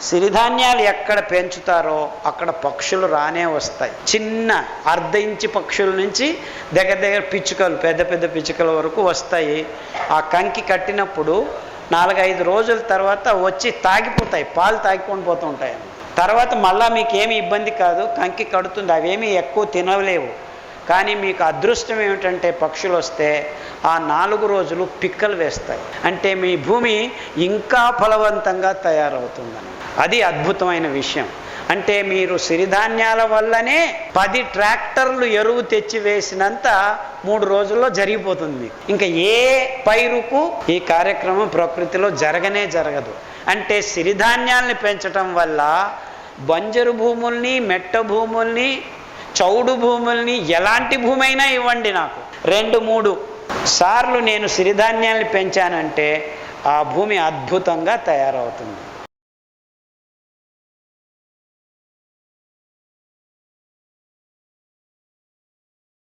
సిరిధాన్యాలు ఎక్కడ పెంచుతారో అక్కడ పక్షులు రానే వస్తాయి. చిన్న అర్ధ ఇంచి పక్షుల నుంచి దగ్గర పిచ్చుకలు, పెద్ద పెద్ద పిచ్చుకల వరకు వస్తాయి. ఆ కంకి కట్టినప్పుడు 4-5 రోజుల తర్వాత వచ్చి తాగిపోతాయి, పాలు తాగికొని పోతూ ఉంటాయి. తర్వాత మళ్ళీ మీకు ఏమి ఇబ్బంది కాదు, కంకి కడుతుంది, అవేమీ ఎక్కువ తినలేవు. కానీ మీకు అదృష్టం ఏమిటంటే పక్షులు వస్తే ఆ 4 రోజులు పిక్కలు వేస్తాయి. అంటే మీ భూమి ఇంకా ఫలవంతంగా తయారవుతుందని. అది అద్భుతమైన విషయం. అంటే మీరు సిరిధాన్యాల వల్లనే 10 ట్రాక్టర్లు ఎరువు తెచ్చి వేసినంత 3 రోజుల్లో జరిగిపోతుంది. ఇంకా ఏ పైరుకు ఈ కార్యక్రమం ప్రకృతిలో జరగదు. అంటే సిరిధాన్యాల్ని పెంచటం వల్ల బంజరు భూముల్ని, మెట్ట భూముల్ని, చౌడు భూముల్ని, ఎలాంటి భూమి అయినా ఇవ్వండి నాకు, 2-3 సార్లు నేను సిరిధాన్యాల్ని పెంచానంటే ఆ భూమి అద్భుతంగా తయారవుతుంది.